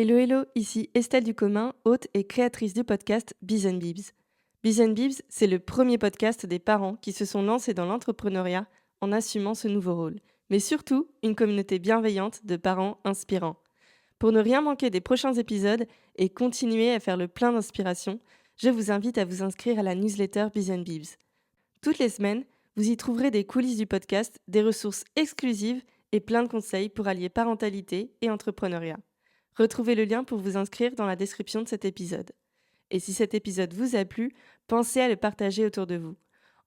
Hello hello, ici Estelle Ducommun, hôte et créatrice du podcast Biz and Bibs. Biz and Bibs, c'est le premier podcast des parents qui se sont lancés dans l'entrepreneuriat en assumant ce nouveau rôle, mais surtout une communauté bienveillante de parents inspirants. Pour ne rien manquer des prochains épisodes et continuer à faire le plein d'inspiration, je vous invite à vous inscrire à la newsletter Biz and Bibs. Toutes les semaines, vous y trouverez des coulisses du podcast, des ressources exclusives et plein de conseils pour allier parentalité et entrepreneuriat. Retrouvez le lien pour vous inscrire dans la description de cet épisode. Et si cet épisode vous a plu, pensez à le partager autour de vous.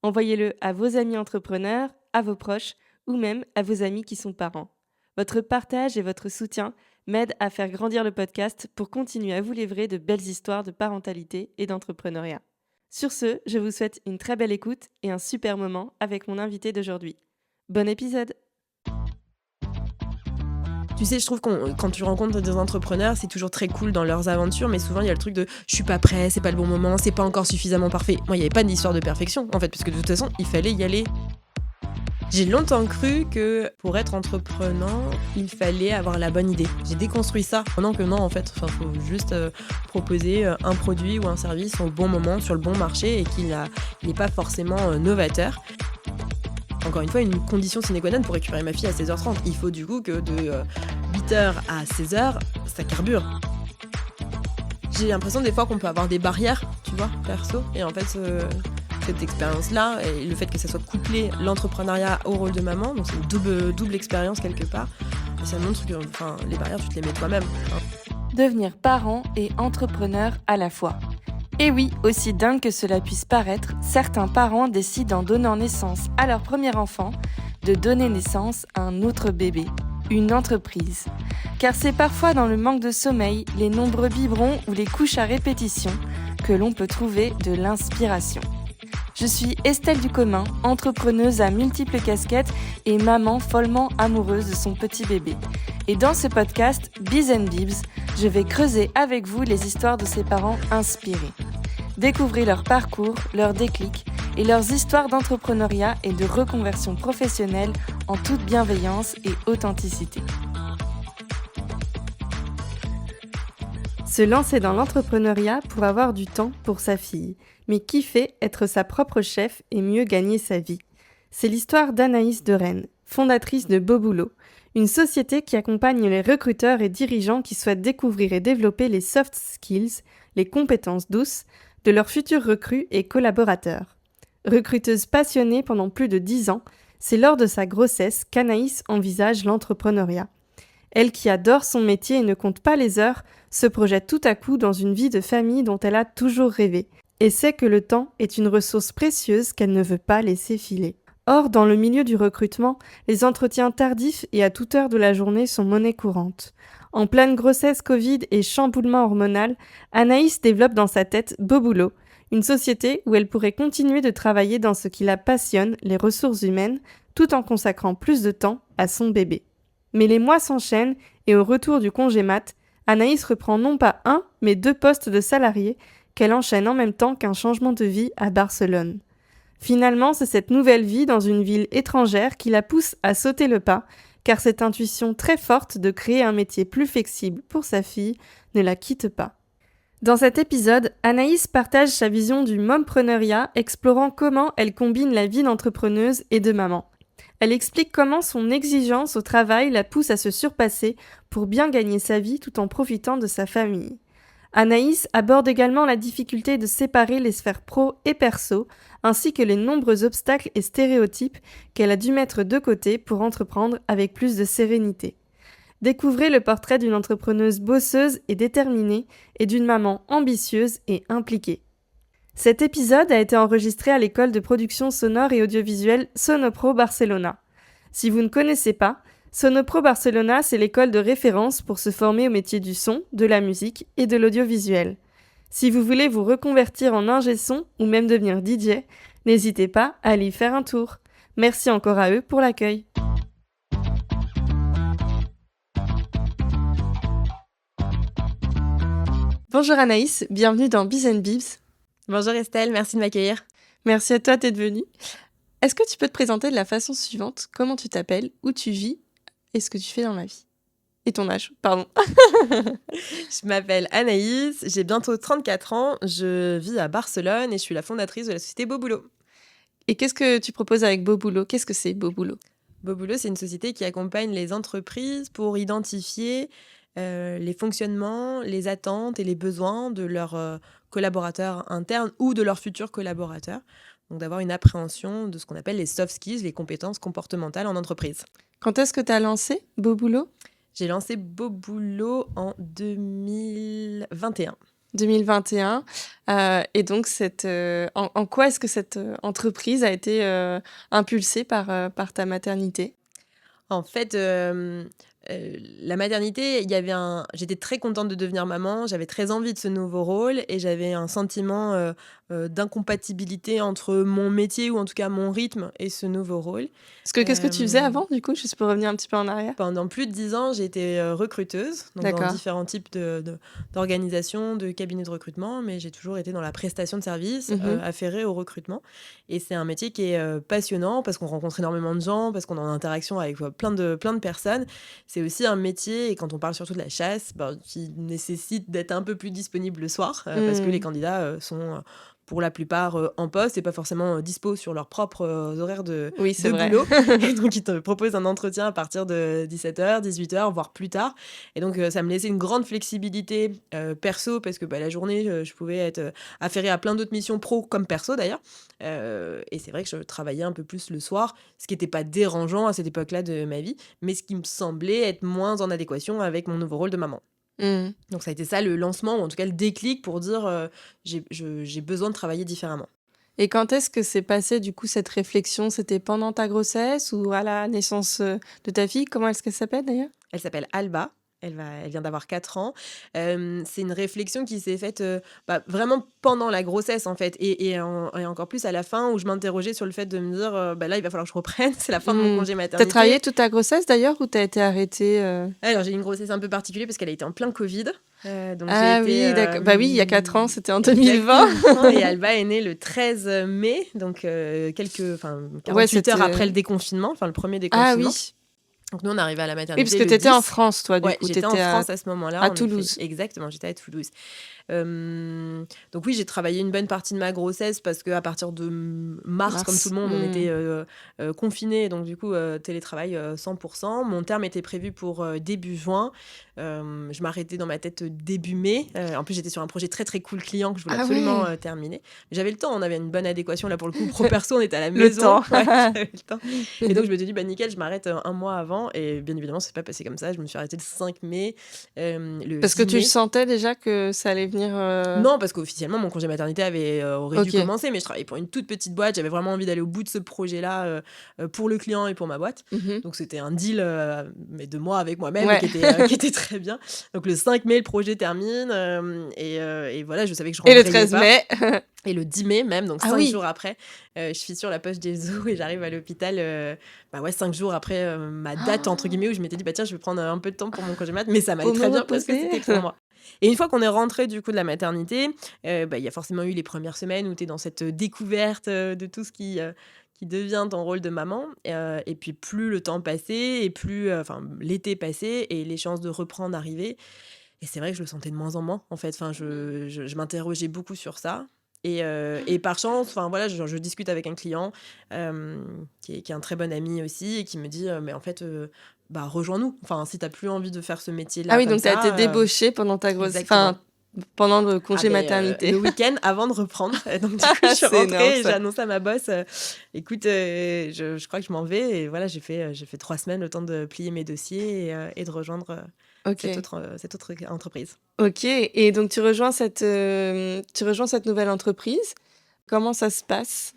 Envoyez-le à vos amis entrepreneurs, à vos proches ou même à vos amis qui sont parents. Votre partage et votre soutien m'aident à faire grandir le podcast pour continuer à vous livrer de belles histoires de parentalité et d'entrepreneuriat. Sur ce, je vous souhaite une très belle écoute et un super moment avec mon invité d'aujourd'hui. Bon épisode! Tu sais, je trouve que quand tu rencontres des entrepreneurs, c'est toujours très cool dans leurs aventures, mais souvent il y a le truc de je suis pas prêt, c'est pas le bon moment, c'est pas encore suffisamment parfait. Moi, il n'y avait pas d'histoire de perfection, en fait, parce que de toute façon, il fallait y aller. J'ai longtemps cru que pour être entrepreneur, il fallait avoir la bonne idée. J'ai déconstruit ça. Pendant que non, en fait, faut juste proposer un produit ou un service au bon moment, sur le bon marché, et qu'il n'est pas forcément novateur. Encore une fois, une condition sine qua non pour récupérer ma fille à 16h30. Il faut du coup que de 8h à 16h, ça carbure. J'ai l'impression des fois qu'on peut avoir des barrières, tu vois, perso. Et en fait, cette expérience-là, et le fait que ça soit couplé l'entrepreneuriat au rôle de maman, donc c'est une double expérience quelque part, et ça montre que les barrières, tu te les mets toi-même. Devenir parent et entrepreneur à la fois. Et oui, aussi dingue que cela puisse paraître, certains parents décident en donnant naissance à leur premier enfant de donner naissance à un autre bébé, une entreprise. Car c'est parfois dans le manque de sommeil, les nombreux biberons ou les couches à répétition que l'on peut trouver de l'inspiration. Je suis Estelle Ducommun, entrepreneuse à multiples casquettes et maman follement amoureuse de son petit bébé. Et dans ce podcast, Biz and Bibs, je vais creuser avec vous les histoires de ces parents inspirés. Découvrez leur parcours, leurs déclics et leurs histoires d'entrepreneuriat et de reconversion professionnelle en toute bienveillance et authenticité. Se lancer dans l'entrepreneuriat pour avoir du temps pour sa fille, mais kiffer être sa propre chef et mieux gagner sa vie. C'est l'histoire d'Anaïs de Rennes, fondatrice de Beau Boulot, une société qui accompagne les recruteurs et dirigeants qui souhaitent découvrir et développer les soft skills, les compétences douces, de leurs futurs recrues et collaborateurs. Recruteuse passionnée pendant plus de 10 ans, c'est lors de sa grossesse qu'Anaïs envisage l'entrepreneuriat. Elle qui adore son métier et ne compte pas les heures, se projette tout à coup dans une vie de famille dont elle a toujours rêvé, et sait que le temps est une ressource précieuse qu'elle ne veut pas laisser filer. Or, dans le milieu du recrutement, les entretiens tardifs et à toute heure de la journée sont monnaie courante. En pleine grossesse Covid et chamboulement hormonal, Anaïs développe dans sa tête Beau Boulot, une société où elle pourrait continuer de travailler dans ce qui la passionne, les ressources humaines, tout en consacrant plus de temps à son bébé. Mais les mois s'enchaînent et au retour du congé mat, Anaïs reprend non pas un, mais 2 postes de salarié qu'elle enchaîne en même temps qu'un changement de vie à Barcelone. Finalement, c'est cette nouvelle vie dans une ville étrangère qui la pousse à sauter le pas, car cette intuition très forte de créer un métier plus flexible pour sa fille ne la quitte pas. Dans cet épisode, Anaïs partage sa vision du mompreneuriat, explorant comment elle combine la vie d'entrepreneuse et de maman. Elle explique comment son exigence au travail la pousse à se surpasser pour bien gagner sa vie tout en profitant de sa famille. Anaïs aborde également la difficulté de séparer les sphères pro et perso, ainsi que les nombreux obstacles et stéréotypes qu'elle a dû mettre de côté pour entreprendre avec plus de sérénité. Découvrez le portrait d'une entrepreneuse bosseuse et déterminée et d'une maman ambitieuse et impliquée. Cet épisode a été enregistré à l'école de production sonore et audiovisuelle Sonopro Barcelona. Si vous ne connaissez pas, Sonopro Barcelona, c'est l'école de référence pour se former au métier du son, de la musique et de l'audiovisuel. Si vous voulez vous reconvertir en ingé son ou même devenir DJ, n'hésitez pas à aller y faire un tour. Merci encore à eux pour l'accueil. Bonjour Anaïs, bienvenue dans Biz and Bibs. Bonjour Estelle, merci de m'accueillir. Merci à toi d'être venue. Est-ce que tu peux te présenter de la façon suivante ? Comment tu t'appelles ? Où tu vis ? Et ce que tu fais dans la vie ? Et ton âge, pardon. Je m'appelle Anaïs, j'ai bientôt 34 ans, je vis à Barcelone et je suis la fondatrice de la société Beau Boulot. Et qu'est-ce que tu proposes avec Beau Boulot? Qu'est-ce que c'est Beau Boulot? Beau Boulot, c'est une société qui accompagne les entreprises pour identifier les fonctionnements, les attentes et les besoins de leurs collaborateurs internes ou de leurs futurs collaborateurs. Donc d'avoir une appréhension de ce qu'on appelle les soft skills, les compétences comportementales en entreprise. Quand est-ce que tu as lancé Beau Boulot? J'ai lancé Beau Boulot en 2021. 2021. Et donc, en quoi est-ce que cette entreprise a été impulsée par ta maternité? En fait, la maternité, j'étais très contente de devenir maman, j'avais très envie de ce nouveau rôle et j'avais un sentiment d'incompatibilité entre mon métier ou en tout cas mon rythme et ce nouveau rôle. Qu'est-ce que tu faisais avant, du coup, juste pour revenir un petit peu en arrière? Pendant plus de 10 ans, j'ai été recruteuse donc dans D'accord. différents types d'organisations, de cabinets de recrutement, mais j'ai toujours été dans la prestation de services afférée au recrutement. Et c'est un métier qui est passionnant parce qu'on rencontre énormément de gens, parce qu'on est en interaction avec plein de personnes. C'est aussi un métier, et quand on parle surtout de la chasse, qui nécessite d'être un peu plus disponible le soir, parce que les candidats sont pour la plupart en poste et pas forcément dispo sur leurs propres horaires de boulot. Et donc, ils te proposent un entretien à partir de 17h, 18h, voire plus tard. Et donc, ça me laissait une grande flexibilité perso, parce que la journée, je pouvais être affairée à plein d'autres missions pro comme perso d'ailleurs. Et c'est vrai que je travaillais un peu plus le soir, ce qui n'était pas dérangeant à cette époque-là de ma vie, mais ce qui me semblait être moins en adéquation avec mon nouveau rôle de maman. Donc ça a été ça le lancement, ou en tout cas le déclic pour dire j'ai besoin de travailler différemment. Et quand est-ce que s'est passée du coup cette réflexion? C'était pendant ta grossesse ou à la naissance de ta fille? Comment est-ce qu'elle s'appelle d'ailleurs? Elle s'appelle Alba. Elle vient d'avoir 4 ans. C'est une réflexion qui s'est faite vraiment pendant la grossesse, en fait. Et encore plus à la fin, où je m'interrogeais sur le fait de me dire, là, il va falloir que je reprenne. C'est la fin de mon congé maternité. T'as travaillé toute ta grossesse, d'ailleurs, ou t'as été arrêtée Alors, j'ai eu une grossesse un peu particulière parce qu'elle a été en plein Covid. Donc oui, d'accord. Oui, il y a 4 ans, c'était en 2020. Et Alba est née le 13 mai, donc 48 heures après le déconfinement, enfin le premier déconfinement. Ah oui. Donc nous, on est arrivé à la maternité. Oui, parce que tu étais en France, toi, du coup. J'étais en France à ce moment-là. À Toulouse. Exactement, j'étais à Toulouse. Donc oui, j'ai travaillé une bonne partie de ma grossesse parce qu'à partir de mars, comme tout le monde, on était confinés. Donc du coup, télétravail 100%. Mon terme était prévu pour début juin. Je m'arrêtais dans ma tête début mai. En plus, j'étais sur un projet très très cool client que je voulais absolument terminer. Mais j'avais le temps, on avait une bonne adéquation. Là, pour le coup, pro-perso, on était à la maison. J'avais le temps. Et donc, je me suis dit, nickel, je m'arrête un mois avant. Et bien évidemment, c'est pas passé comme ça. Je me suis arrêtée le 5 mai. Parce que tu sentais déjà que ça allait venir... Non, parce qu'officiellement, mon congé maternité aurait dû commencer. Mais je travaillais pour une toute petite boîte. J'avais vraiment envie d'aller au bout de ce projet-là pour le client et pour ma boîte. Donc, c'était un deal, mais de moi avec moi-même, qui était très bien. Donc, le 5 mai, le projet termine. Et voilà, je savais que je rentrais. Et le 13 mai Et le 10 mai même, donc 5 jours après, je suis sur la poche des os et j'arrive à l'hôpital 5 jours après ma date, entre guillemets, où je m'étais dit, tiens, je vais prendre un peu de temps pour mon congé mat, mais ça m'allait très bien parce que c'était pour moi. Et une fois qu'on est rentré du coup de la maternité, il y a forcément eu les premières semaines où tu es dans cette découverte de tout ce qui devient ton rôle de maman. Et puis plus le temps passait, et plus l'été passait, et les chances de reprendre arrivaient. Et c'est vrai que je le sentais de moins en moins, en fait. Je m'interrogeais beaucoup sur ça. Et par chance, je discute avec un client qui est un très bon ami aussi, et qui me dit mais en fait rejoins-nous. Si t'as plus envie de faire ce métier-là. Ah oui, donc t'as été débauchée pendant ta grossesse. Pendant le congé maternité. Le week-end avant de reprendre. Donc du coup, je suis rentrée et j'ai annoncé à ma boss écoute, je crois que je m'en vais. Et voilà, j'ai fait 3 semaines le temps de plier mes dossiers et de rejoindre cette autre entreprise. Ok, et donc tu rejoins cette nouvelle entreprise. Comment ça se passe ?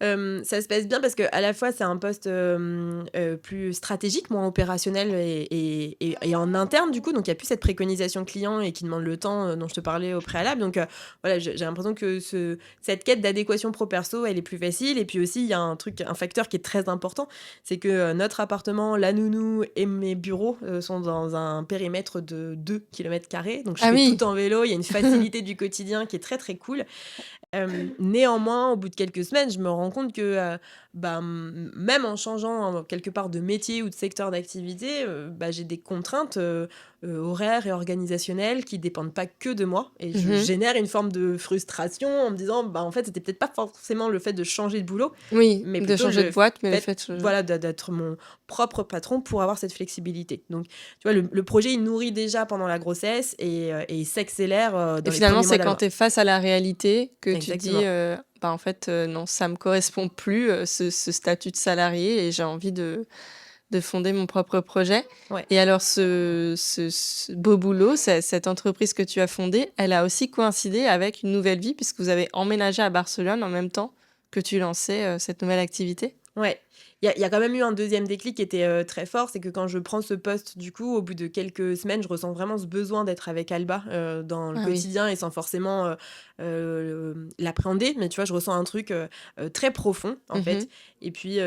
Ça se passe bien parce qu'à la fois, c'est un poste plus stratégique, moins opérationnel et en interne, du coup. Donc, il n'y a plus cette préconisation client et qui demande le temps dont je te parlais au préalable. Donc, j'ai l'impression que cette quête d'adéquation pro-perso, elle est plus facile. Et puis aussi, il y a un facteur qui est très important. C'est que notre appartement, la nounou et mes bureaux sont dans un périmètre de 2 km². Donc, je fais tout en vélo. Il y a une facilité du quotidien qui est très, très cool. Néanmoins, au bout de quelques semaines, je me rends compte que même en changeant quelque part de métier ou de secteur d'activité, j'ai des contraintes horaires et organisationnelles qui dépendent pas que de moi. Et je génère une forme de frustration en me disant, en fait, c'était peut-être pas forcément le fait de changer de boulot, Oui, mais de plutôt changer de boîte, mais le fait... voilà, d'être mon propre patron pour avoir cette flexibilité. Donc, tu vois, le projet, il nourrit déjà pendant la grossesse et il s'accélère dans les premiers mois d'Alba. Et finalement, c'est quand tu es face à la réalité que Exactement. tu te dis, en fait, non, ça me correspond plus, ce statut de salarié, et j'ai envie de fonder mon propre projet. Ouais. Et alors, ce beau boulot, cette entreprise que tu as fondée, elle a aussi coïncidé avec une nouvelle vie, puisque vous avez emménagé à Barcelone en même temps que tu lançais cette nouvelle activité. Ouais, il y a quand même eu un deuxième déclic qui était très fort, c'est que quand je prends ce poste, du coup, au bout de quelques semaines, je ressens vraiment ce besoin d'être avec Alba dans le quotidien et sans forcément l'appréhender. Mais tu vois, je ressens un truc très profond, en fait. Et puis,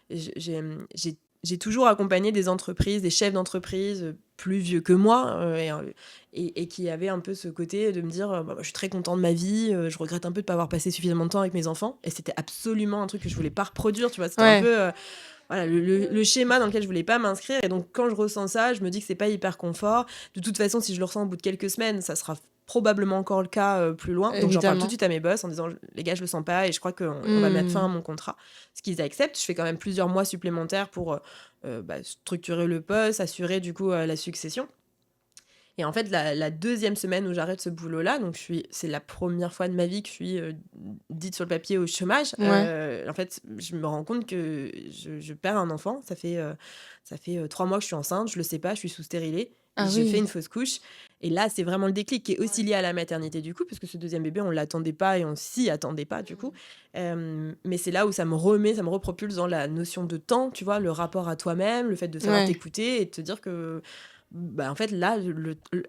j'ai toujours accompagné des entreprises, des chefs d'entreprise plus vieux que moi et qui avaient un peu ce côté de me dire je suis très content de ma vie, je regrette un peu de ne pas avoir passé suffisamment de temps avec mes enfants. Et c'était absolument un truc que je voulais pas reproduire, tu vois. C'était un peu voilà, le schéma dans lequel je voulais pas m'inscrire. Et donc, quand je ressens ça, je me dis que c'est pas hyper confort. De toute façon, si je le ressens au bout de quelques semaines, ça sera probablement encore le cas plus loin. Évidemment. Donc, j'en parle tout de suite à mes boss en disant les gars, je le sens pas et je crois qu'on va mettre fin à mon contrat. Ce qu'ils acceptent. Je fais quand même plusieurs mois supplémentaires pour structurer le poste, assurer du coup la succession. Et en fait, la deuxième semaine où j'arrête ce boulot-là, donc c'est la première fois de ma vie que je suis dite sur le papier au chômage. En fait, je me rends compte que je perds un enfant. Ça fait 3 mois que je suis enceinte, je le sais pas, je suis sous stérilée. J'ai fait une fausse couche. Et là, c'est vraiment le déclic qui est aussi lié à la maternité du coup, parce que ce deuxième bébé, on l'attendait pas et on s'y attendait pas du coup. Mais c'est là où ça me repropulse dans la notion de temps, tu vois, le rapport à toi-même, le fait de savoir t'écouter et de te dire que en fait, là,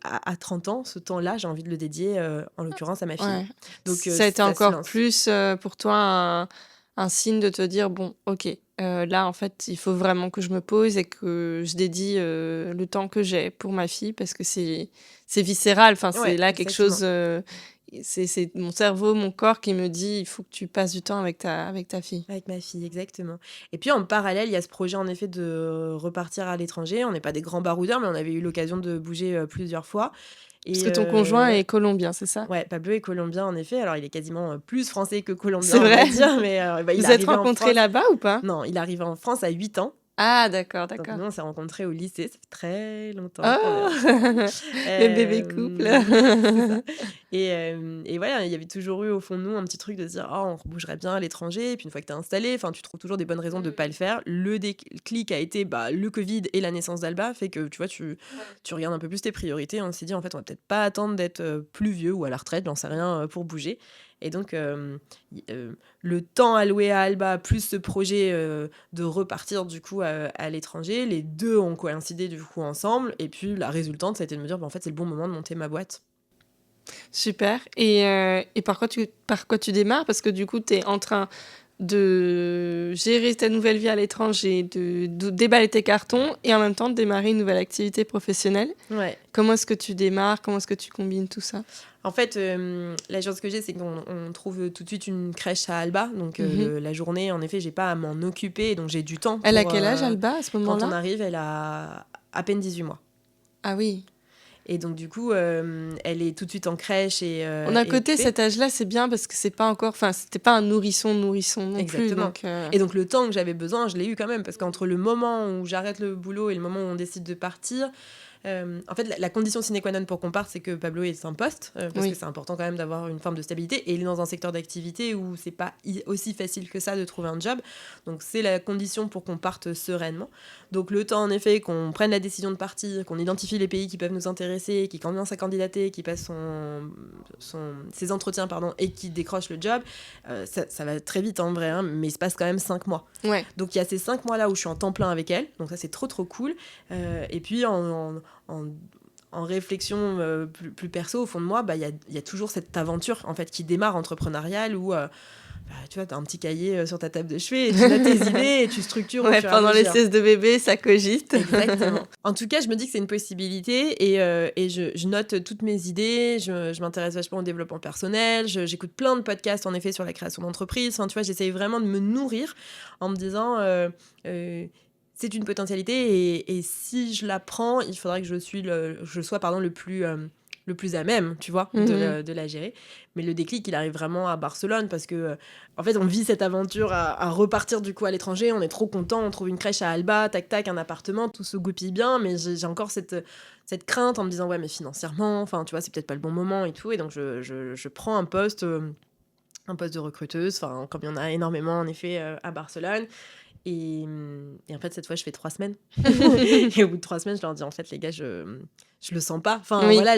à 30 ans, ce temps-là, j'ai envie de le dédier, en l'occurrence, à ma fille. Donc, ça a été encore plus pour toi un signe de te dire, bon, ok, là, en fait, il faut vraiment que je me pose et que je dédie le temps que j'ai pour ma fille, parce que c'est viscéral. Enfin, c'est là quelque chose... c'est mon cerveau, mon corps qui me dit il faut que tu passes du temps avec ta fille. Avec ma fille, exactement. Et puis en parallèle, il y a ce projet en effet de repartir à l'étranger. On n'est pas des grands baroudeurs, mais on avait eu l'occasion de bouger plusieurs fois. Parce que ton conjoint est colombien, c'est ça ? Ouais, Pablo est colombien en effet. Alors il est quasiment plus français que colombien, c'est vrai. On va dire. Mais vous êtes rencontrés là-bas ou pas ? Non, il est arrivé en France à 8 ans. Ah, d'accord. Donc nous, on s'est rencontrés au lycée, ça fait très longtemps. Oh le bébé couple. C'est ça. Et voilà, il y avait toujours eu au fond de nous un petit truc de se dire on bougerait bien à l'étranger, et puis une fois que t'es installé, tu trouves toujours des bonnes raisons de pas le faire. Le déclic a été le Covid et la naissance d'Alba, fait que tu vois, tu regardes un peu plus tes priorités. On s'est dit en fait, on va peut-être pas attendre d'être plus vieux ou à la retraite, j'en sais rien, pour bouger. Et donc, le temps alloué à Alba, plus ce projet de repartir du coup à l'étranger, les deux ont coïncidé du coup ensemble. Et puis, la résultante, ça a été de me dire, en fait, c'est le bon moment de monter ma boîte. Super. Et par quoi tu démarres ? Parce que du coup, tu es en train de gérer ta nouvelle vie à l'étranger, de déballer tes cartons et en même temps de démarrer une nouvelle activité professionnelle. Ouais. Comment est-ce que tu démarres ? Comment est-ce que tu combines tout ça ? En fait, la chance que j'ai, c'est qu'on trouve tout de suite une crèche à Alba. Donc, la journée, en effet, j'ai pas à m'en occuper. Donc, j'ai du temps. Elle a quel âge, Alba, à ce moment-là ? Quand on arrive, elle a à peine 18 mois. Ah oui. Et donc, du coup, elle est tout de suite en crèche. On a côté cet âge-là, c'est bien parce que c'est pas encore... Enfin, c'était pas un nourrisson non Exactement. plus. Donc, Et donc, le temps que j'avais besoin, je l'ai eu quand même. Parce qu'entre le moment où j'arrête le boulot et le moment où on décide de partir... en fait, la condition sine qua non pour qu'on parte, c'est que Pablo ait un poste, parce que c'est important quand même d'avoir une forme de stabilité. Et il est dans un secteur d'activité où c'est pas aussi facile que ça de trouver un job. Donc, c'est la condition pour qu'on parte sereinement. Donc, le temps, en effet, qu'on prenne la décision de partir, qu'on identifie les pays qui peuvent nous intéresser, qui commence à candidater, qui passe ses entretiens, et qui décroche le job, ça va très vite en vrai, mais il se passe quand même 5 mois. Ouais. Donc, il y a ces 5 mois-là où je suis en temps plein avec elle. Donc, ça, c'est trop, trop cool. Et puis, en réflexion plus perso, au fond de moi, il y a toujours cette aventure en fait qui démarre entrepreneuriale où tu vois, tu as un petit cahier sur ta table de chevet et tu notes tes idées et tu structures au Ouais, fur et à pendant les mesure. siestes de bébé, ça cogite. Exactement. En tout cas, je me dis que c'est une possibilité et je note toutes mes idées, je m'intéresse vachement au développement personnel, j'écoute plein de podcasts en effet sur la création d'entreprise. Enfin, tu vois, j'essaye vraiment de me nourrir en me disant euh, c'est une potentialité et si je la prends, il faudrait que je sois le plus à même, tu vois, Mhm. de la gérer. Mais le déclic, il arrive vraiment à Barcelone parce que en fait, on vit cette aventure à repartir du coup à l'étranger. On est trop content, on trouve une crèche à Alba, tac tac, un appartement, tout se goupille bien. Mais j'ai encore cette crainte en me disant ouais, mais financièrement, enfin, tu vois, c'est peut-être pas le bon moment et tout. Et donc je prends un poste de recruteuse, enfin, comme il y en a énormément en effet à Barcelone. Et en fait, cette fois, je fais 3 semaines. Et au bout de 3 semaines, je leur dis en fait, les gars, je le sens pas. Enfin, Oui. voilà,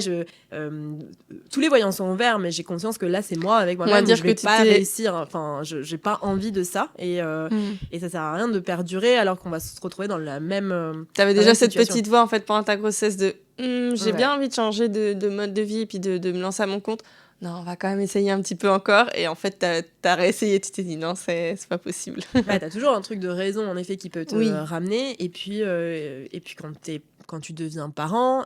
tous les voyants sont ouverts, mais j'ai conscience que là, c'est moi avec On va moi-même. dire Je vais que tu pas t'es... réussir. Enfin, j'ai pas envie de ça. Et ça sert à rien de perdurer alors qu'on va se retrouver dans T'avais la déjà même cette situation. petite voix en fait pendant ta grossesse de j'ai Ouais. bien envie de changer de mode de vie et puis de me lancer à mon compte. Non, on va quand même essayer un petit peu encore. Et en fait, t'as réessayé, tu t'es dit non, c'est pas possible. Ouais, t'as toujours un truc de raison en effet qui peut te Oui. ramener et puis quand tu deviens parent,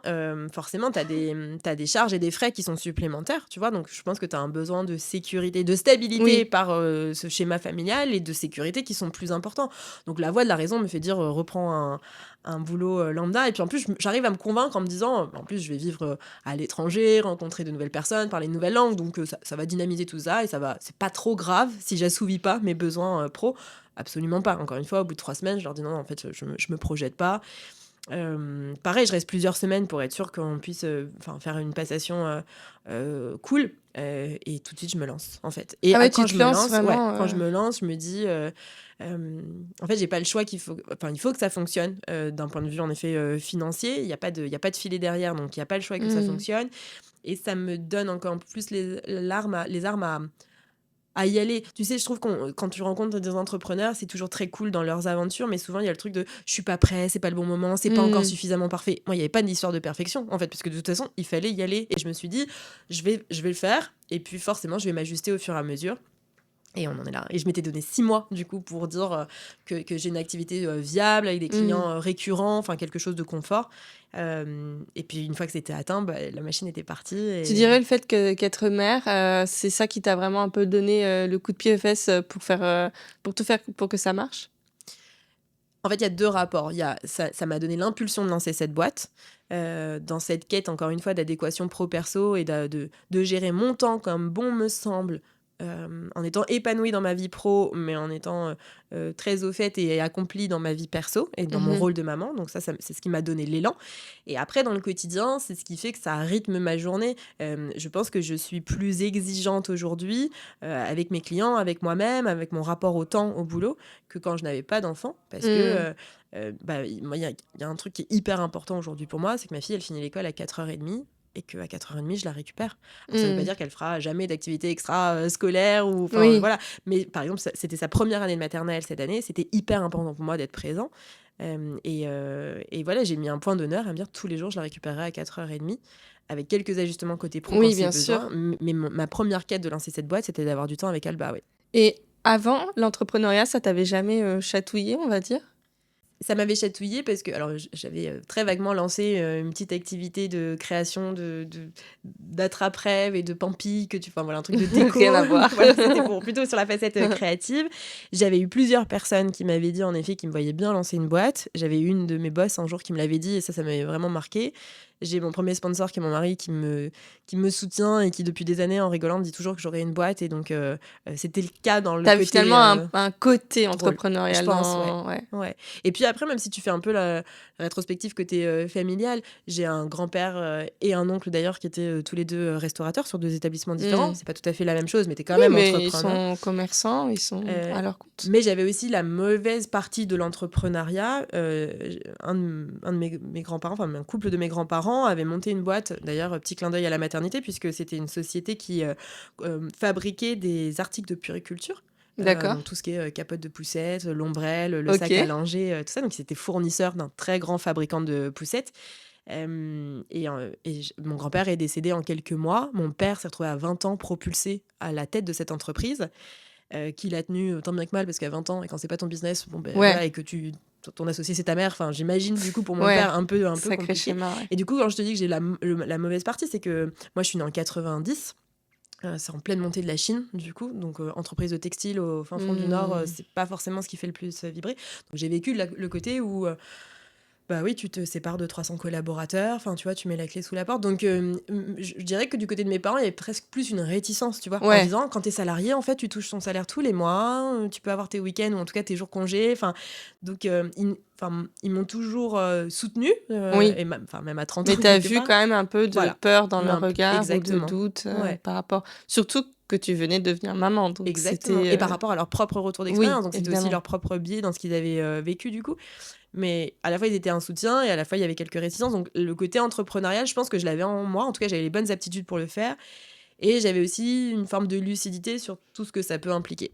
forcément t'as des charges et des frais qui sont supplémentaires, tu vois, donc je pense que t'as un besoin de sécurité, de stabilité Oui. par ce schéma familial et de sécurité qui sont plus importants. Donc la voix de la raison me fait dire reprends un boulot lambda et puis en plus j'arrive à me convaincre en me disant en plus je vais vivre à l'étranger, rencontrer de nouvelles personnes, parler une nouvelle langue, donc ça va dynamiser tout ça et c'est pas trop grave si j'assouvis pas mes besoins pro. Absolument pas. Encore une fois, au bout de 3 semaines, je leur dis non, en fait, je me projette pas. Pareil, je reste plusieurs semaines pour être sûr qu'on puisse faire une passation cool. Et tout de suite, je me lance, en fait. Et Ah ouais, tu quand te je me lances lance, ouais, vraiment. quand je me lance, je me dis, en fait, j'ai pas le choix il faut que ça fonctionne d'un point de vue, en effet, financier. Il y a pas de filet derrière, donc il y a pas le choix que ça fonctionne. Et ça me donne encore plus les armes à y aller. Tu sais, je trouve quand tu rencontres des entrepreneurs, c'est toujours très cool dans leurs aventures, mais souvent il y a le truc de je suis pas prêt, c'est pas le bon moment, c'est pas encore suffisamment parfait. Moi, il y avait pas d'histoire de perfection en fait, puisque de toute façon, il fallait y aller et je me suis dit je vais le faire et puis forcément, je vais m'ajuster au fur et à mesure. Et on en est là. Et je m'étais donné 6 mois, du coup, pour dire que j'ai une activité viable, avec des clients récurrents, enfin quelque chose de confort. Et puis, une fois que c'était atteint, la machine était partie. Tu dirais le fait qu'être mère, c'est ça qui t'a vraiment un peu donné le coup de pied aux fesses pour tout faire pour que ça marche? En fait, il y a 2 rapports. Ça m'a donné l'impulsion de lancer cette boîte, dans cette quête, encore une fois, d'adéquation pro-perso et de gérer mon temps comme bon me semble, en étant épanouie dans ma vie pro, mais en étant très au fait et accomplie dans ma vie perso et dans mon rôle de maman. Donc ça c'est ce qui m'a donné l'élan. Et après, dans le quotidien, c'est ce qui fait que ça rythme ma journée. Je pense que je suis plus exigeante aujourd'hui avec mes clients, avec moi-même, avec mon rapport au temps, au boulot, que quand je n'avais pas d'enfant. Parce que moi, il y a un truc qui est hyper important aujourd'hui pour moi, c'est que ma fille, elle finit l'école à 4h30 et qu'à 4h30, je la récupère. Alors, ça ne veut pas dire qu'elle fera jamais d'activité extra-scolaire ou Oui. voilà. Mais par exemple, c'était sa première année de maternelle cette année. C'était hyper important pour moi d'être présent. Et voilà, j'ai mis un point d'honneur à me dire tous les jours, je la récupérerai à 4h30 avec quelques ajustements côté pro Oui, quand c'est bien besoin. sûr. Mais ma première quête de lancer cette boîte, c'était d'avoir du temps avec Alba, oui. Et avant l'entrepreneuriat, ça t'avait jamais chatouillé, on va dire? Ça m'avait chatouillé parce que alors j'avais très vaguement lancé une petite activité de création d'attrape-rêve et de pampi voilà un truc de déco. Rien à voir. Voilà, c'était plutôt sur la facette créative. J'avais eu plusieurs personnes qui m'avaient dit en effet qu'ils me voyaient bien lancer une boîte. J'avais eu une de mes boss un jour qui me l'avait dit et ça m'avait vraiment marqué. J'ai mon premier sponsor qui est mon mari qui me soutient et qui depuis des années en rigolant me dit toujours que j'aurais une boîte et donc c'était le cas dans le T'avais côté finalement un côté drôle, entrepreneurial je pense, ouais. ouais. Et puis après, même si tu fais un peu la rétrospective côté familial, j'ai un grand-père et un oncle d'ailleurs qui étaient tous les deux restaurateurs sur 2 établissements différents. C'est pas tout à fait la même chose, mais t'es quand même mais entrepreneur. ils sont commerçants, ils sont à leur compte. Mais j'avais aussi la mauvaise partie de l'entrepreneuriat. Un de mes grands-parents, enfin un couple de mes grands-parents avait monté une boîte, d'ailleurs petit clin d'œil à la maternité, puisque c'était une société qui fabriquait des articles de puériculture. D'accord. Donc tout ce qui est capote de poussette, l'ombrelle, le sac à langer, tout ça. Donc c'était fournisseur d'un très grand fabricant de poussettes. Mon grand-père est décédé en quelques mois. Mon père s'est retrouvé à 20 ans propulsé à la tête de cette entreprise. qu'il a tenu tant bien que mal, parce qu'à 20 ans, et quand c'est pas ton business, bon, ben, Ouais. voilà, et que ton associé c'est ta mère, enfin j'imagine du coup pour mon Ouais. père un peu Sacré compliqué. schéma, ouais. Et du coup, quand je te dis que j'ai la mauvaise partie, c'est que moi je suis née en 90. C'est en pleine montée de la Chine, du coup. Donc, entreprise de textile au fin fond du Nord, c'est pas forcément ce qui fait le plus vibrer. Donc, j'ai vécu le côté où, bah oui, tu te sépares de 300 collaborateurs, enfin, tu vois, tu mets la clé sous la porte. Donc, je dirais que du côté de mes parents, il y avait presque plus une réticence, tu vois, en Ouais. disant, quand t'es salarié, en fait, tu touches ton salaire tous les mois, tu peux avoir tes week-ends ou en tout cas tes jours congés. Enfin, donc, ils m'ont toujours soutenue, Oui. et même à 30 Mais ans, t'as quelque vu part. quand même un peu de Voilà. peur dans Mais leur regard ou de exactement. doute Ouais. par rapport... Surtout que tu venais de devenir maman, donc Exactement. c'était... Et par rapport à leur propre retour Oui, d'expérience. Donc, c'était aussi évidemment. leur propre biais dans ce qu'ils avaient vécu, du coup. Mais à la fois, ils étaient un soutien et à la fois, il y avait quelques réticences. Donc, le côté entrepreneurial, je pense que je l'avais en moi. En tout cas, j'avais les bonnes aptitudes pour le faire. Et j'avais aussi une forme de lucidité sur tout ce que ça peut impliquer.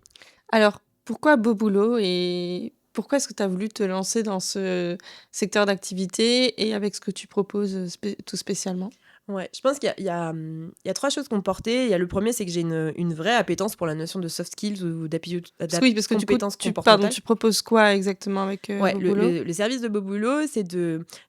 Alors, pourquoi Beau Boulot et pourquoi est-ce que tu as voulu te lancer dans ce secteur d'activité et avec ce que tu proposes tout spécialement? Ouais, je pense qu'il y a 3 choses qu'on portait. Il y a le premier, c'est que j'ai une vraie appétence pour la notion de soft skills ou Parce que du coup, compétences tu comportementales. proposes quoi exactement avec Ouais, Beau le, Boulot? le- le service de Beau Boulot, c'est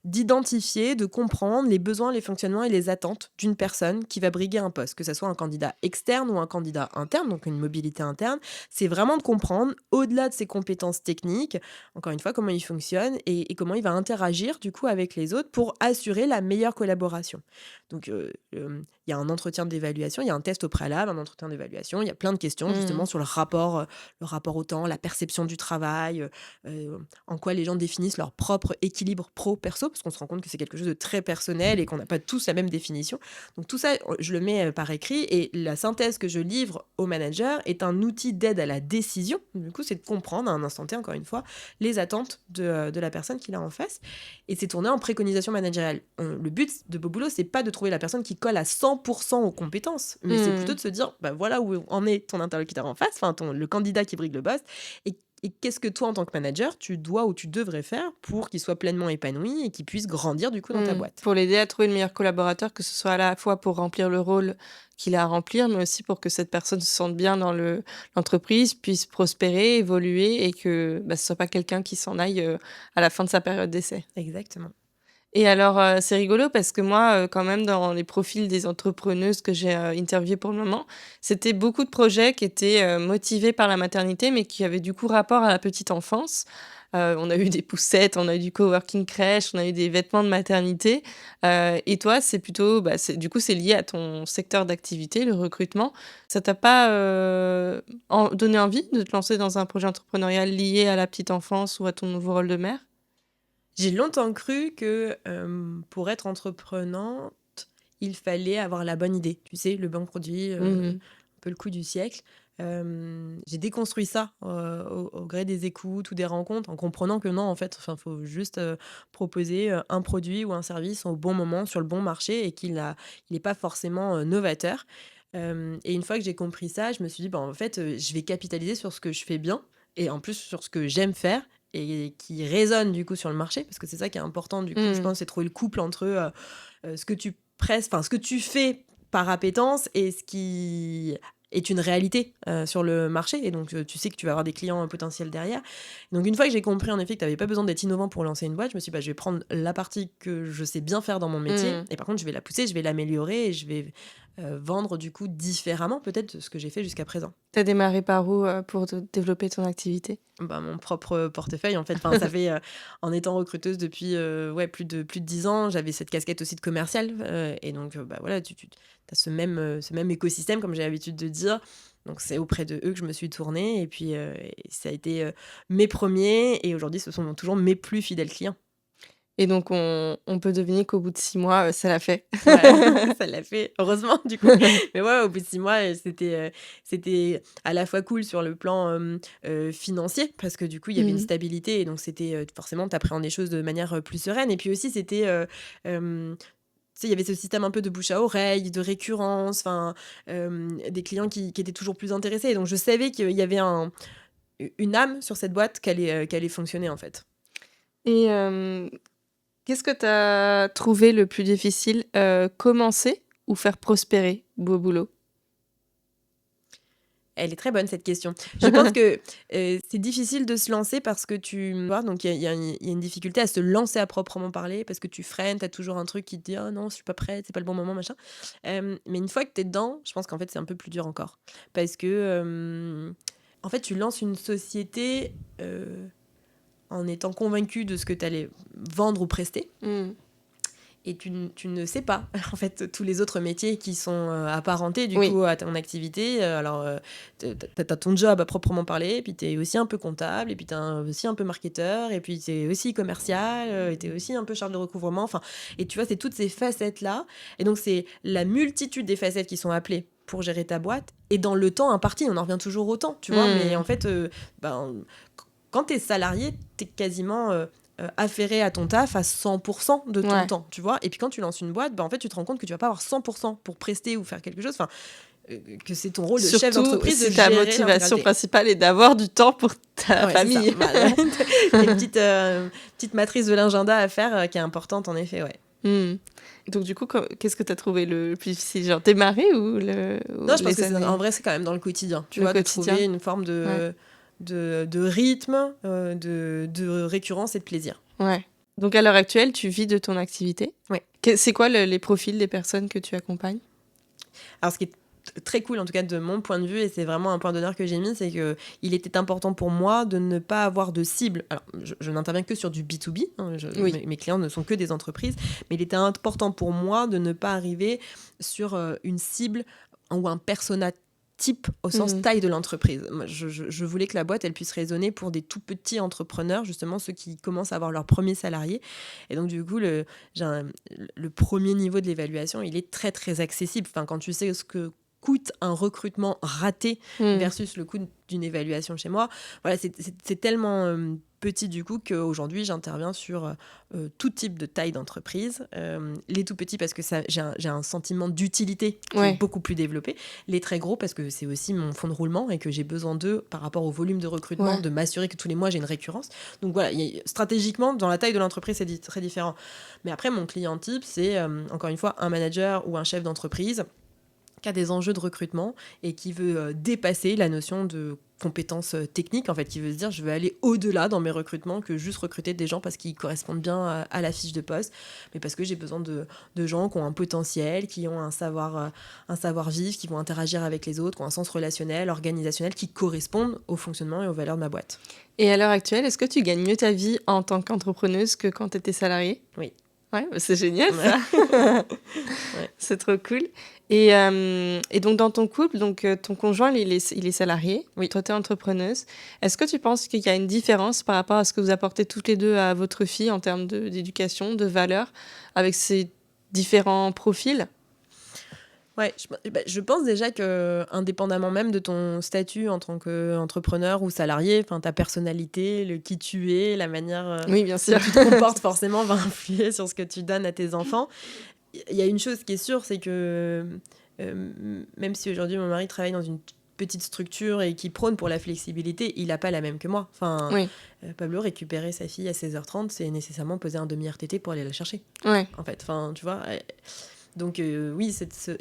d'identifier, de comprendre les besoins, les fonctionnements et les attentes d'une personne qui va briguer un poste, que ce soit un candidat externe ou un candidat interne, donc une mobilité interne. C'est vraiment de comprendre, au-delà de ses compétences techniques, encore une fois, comment il fonctionne et comment il va interagir du coup avec les autres pour assurer la meilleure collaboration. Donc, il y a un entretien d'évaluation, il y a un test au préalable, un entretien d'évaluation, il y a plein de questions justement sur le rapport au temps, la perception du travail, en quoi les gens définissent leur propre équilibre pro-perso, parce qu'on se rend compte que c'est quelque chose de très personnel et qu'on n'a pas tous la même définition. Donc tout ça, je le mets par écrit et la synthèse que je livre au manager est un outil d'aide à la décision. Du coup, c'est de comprendre à un instant T, encore une fois, les attentes de la personne qu'il a en face. Et c'est tourné en préconisation managériale. Le but de Beau Boulot, c'est pas de trouver la personne qui colle à 100% aux compétences, mais c'est plutôt de se dire, bah voilà où en est ton interlocuteur en face, enfin le candidat qui brigue le poste, et qu'est-ce que toi, en tant que manager, tu dois ou tu devrais faire pour qu'il soit pleinement épanoui et qu'il puisse grandir du coup dans ta boîte. Pour l'aider à trouver le meilleur collaborateur, que ce soit à la fois pour remplir le rôle qu'il a à remplir, mais aussi pour que cette personne se sente bien dans l'entreprise, puisse prospérer, évoluer et que ce soit pas quelqu'un qui s'en aille à la fin de sa période d'essai. Exactement. Et alors, c'est rigolo parce que moi, quand même, dans les profils des entrepreneuses que j'ai interviewées pour le moment, c'était beaucoup de projets qui étaient motivés par la maternité, mais qui avaient du coup rapport à la petite enfance. On a eu des poussettes, on a eu du coworking crèche, on a eu des vêtements de maternité. Et toi, c'est plutôt, du coup, c'est lié à ton secteur d'activité, le recrutement. Ça t'a pas donné envie de te lancer dans un projet entrepreneurial lié à la petite enfance ou à ton nouveau rôle de mère? J'ai longtemps cru que pour être entreprenante, il fallait avoir la bonne idée. Tu sais, le bon produit, un peu le coup du siècle. J'ai déconstruit ça au gré des écoutes ou des rencontres en comprenant que non, en fait, il faut juste proposer un produit ou un service au bon moment, sur le bon marché et qu'il n'est pas forcément novateur. Et une fois que j'ai compris ça, je me suis dit, en fait, je vais capitaliser sur ce que je fais bien et en plus sur ce que j'aime faire et qui résonne du coup sur le marché, parce que c'est ça qui est important du coup, je pense, c'est trouver le couple entre ce que tu ce que tu fais par appétence et ce qui est une réalité sur le marché, et donc tu sais que tu vas avoir des clients potentiels derrière. Donc une fois que j'ai compris en effet que tu n'avais pas besoin d'être innovant pour lancer une boîte, je me suis dit, je vais prendre la partie que je sais bien faire dans mon métier, et par contre je vais la pousser, je vais l'améliorer et je vais vendre du coup différemment peut-être de ce que j'ai fait jusqu'à présent. T'as démarré par où pour développer ton activité? Mon propre portefeuille en fait. Enfin, ça fait en étant recruteuse depuis plus de 10 ans, j'avais cette casquette aussi de commercial, et donc voilà, tu as ce même écosystème, comme j'ai l'habitude de dire. Donc c'est auprès de eux que je me suis tournée, et puis et ça a été mes premiers, et aujourd'hui ce sont toujours mes plus fidèles clients. Et donc, on peut deviner qu'au bout de 6 mois, ça l'a fait. Ouais, ça l'a fait, heureusement, du coup. Mais ouais, au bout de 6 mois, c'était à la fois cool sur le plan financier, parce que du coup, il y avait une stabilité, et donc c'était forcément, t'appréhendes les choses de manière plus sereine. Et puis aussi, c'était... tu sais, il y avait ce système un peu de bouche à oreille, de récurrence, des clients qui étaient toujours plus intéressés. Et donc, je savais qu'il y avait une âme sur cette boîte qui allait fonctionner, en fait. Et qu'est-ce que tu as trouvé le plus difficile, commencer ou faire prospérer Beau Boulot? Elle est très bonne cette question. Je pense que c'est difficile de se lancer parce que tu vois, donc il y a une difficulté à se lancer à proprement parler parce que tu freines, tu as toujours un truc qui te dit oh non, je suis pas prête, c'est pas le bon moment, machin. Mais une fois que tu es dedans, je pense qu'en fait c'est un peu plus dur encore parce que en fait tu lances une société en étant convaincu de ce que tu allais vendre ou prester. Et tu ne sais pas, en fait, tous les autres métiers qui sont apparentés, du coup, à ton activité. Alors, t'as ton job à proprement parler, puis t'es aussi un peu comptable, et puis t'es aussi un peu marketeur, et puis t'es aussi commercial, et t'es aussi un peu chargé de recouvrement. Enfin, et tu vois, c'est toutes ces facettes-là. Et donc, c'est la multitude des facettes qui sont appelées pour gérer ta boîte. Et dans le temps imparti, on en revient toujours au temps, tu vois. Mais en fait, quand t'es salarié, t'es quasiment... affairé à ton taf à 100% de ton temps, tu vois. Et puis quand tu lances une boîte, en fait, tu te rends compte que tu vas pas avoir 100% pour prester ou faire quelque chose. Enfin, que c'est ton rôle de chef d'entreprise si de gérer ta motivation principale est d'avoir du temps pour ta famille. Une petite matrice de l'agenda à faire qui est importante, en effet, Donc du coup, qu'est-ce que tu as trouvé le plus difficile, genre démarrer ou Non, je pense que en vrai, c'est quand même dans le quotidien. Tu vois, de trouver une forme de rythme, de récurrence et de plaisir. Ouais. Donc à l'heure actuelle, tu vis de ton activité. Ouais. C'est quoi les profils des personnes que tu accompagnes ? Alors, ce qui est très cool, en tout cas de mon point de vue, et c'est vraiment un point d'honneur que j'ai mis, c'est qu'il était important pour moi de ne pas avoir de cible. Alors, je n'interviens que sur du B2B, hein, mes clients ne sont que des entreprises, mais il était important pour moi de ne pas arriver sur une cible ou un persona type au sens taille de l'entreprise. Je voulais que la boîte, elle puisse résonner pour des tout petits entrepreneurs, justement ceux qui commencent à avoir leur premier salarié. Et donc du coup, le premier niveau de l'évaluation, il est très très accessible. Enfin, quand tu sais ce que coûte un recrutement raté versus le coût d'une évaluation chez moi, voilà, c'est tellement petit du coup qu'aujourd'hui j'interviens sur tout type de taille d'entreprise. Les tout petits parce que j'ai un sentiment d'utilité qui est beaucoup plus développé. Les très gros parce que c'est aussi mon fonds de roulement et que j'ai besoin d'eux par rapport au volume de recrutement, de m'assurer que tous les mois j'ai une récurrence. Donc voilà, stratégiquement dans la taille de l'entreprise c'est très différent. Mais après mon client type c'est encore une fois un manager ou un chef d'entreprise qui a des enjeux de recrutement et qui veut dépasser la notion de compétences techniques, en fait, qui veut se dire je veux aller au-delà dans mes recrutements que juste recruter des gens parce qu'ils correspondent bien à la fiche de poste, mais parce que j'ai besoin de gens qui ont un potentiel, qui ont un savoir-vivre, qui vont interagir avec les autres, qui ont un sens relationnel, organisationnel, qui correspondent au fonctionnement et aux valeurs de ma boîte. Et à l'heure actuelle, est-ce que tu gagnes mieux ta vie en tant qu'entrepreneuse que quand tu étais salariée ? Oui. Ouais, c'est génial ça. C'est trop cool. Et donc dans ton couple, donc ton conjoint il est salarié, toi tu es entrepreneuse. Est-ce que tu penses qu'il y a une différence par rapport à ce que vous apportez toutes les deux à votre fille en termes d'éducation, de valeurs, avec ces différents profils ? Ouais, je pense déjà que indépendamment même de ton statut en tant qu'entrepreneur ou salarié, ta personnalité, qui tu es, la manière bien sûr. dont tu te comportes forcément va influer sur ce que tu donnes à tes enfants. Il y a une chose qui est sûre, c'est que même si aujourd'hui mon mari travaille dans une petite structure et qui prône pour la flexibilité, il n'a pas la même que moi. Pablo, récupérer sa fille à 16h30, c'est nécessairement poser un demi-RTT pour aller la chercher. En fait, tu vois... Donc oui,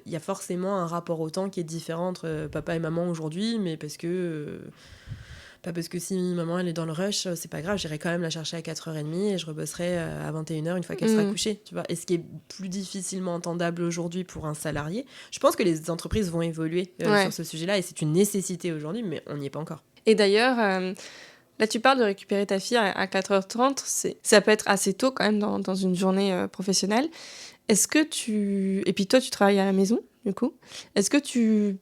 il y a forcément un rapport au temps qui est différent entre papa et maman aujourd'hui, mais pas parce que si maman elle est dans le rush, c'est pas grave, j'irai quand même la chercher à 4h30 et je rebosserai à 21h une fois qu'elle sera couchée, tu vois. Et ce qui est plus difficilement entendable aujourd'hui pour un salarié, je pense que les entreprises vont évoluer sur ce sujet-là et c'est une nécessité aujourd'hui, mais on n'y est pas encore. Et d'ailleurs, là tu parles de récupérer ta fille à 4h30, ça peut être assez tôt quand même dans une journée professionnelle. Est-ce que et puis toi, tu travailles à la maison, du coup. Est-ce que tu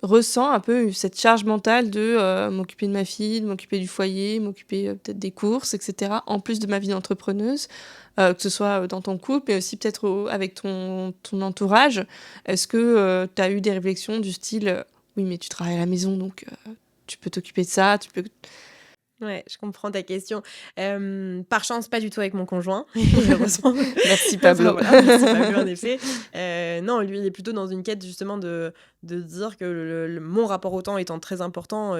ressens un peu cette charge mentale de m'occuper de ma fille, de m'occuper du foyer, m'occuper peut-être des courses, etc., en plus de ma vie d'entrepreneuse, que ce soit dans ton couple, mais aussi peut-être avec ton entourage. Est-ce que tu as eu des réflexions du style oui, mais tu travailles à la maison, donc tu peux t'occuper de ça, tu peux... Ouais, je comprends ta question. Par chance, pas du tout avec mon conjoint, heureusement. Merci Enfin, Pablo. voilà, merci Pablo, en effet. Non, lui, il est plutôt dans une quête justement de dire que mon rapport au temps étant très important,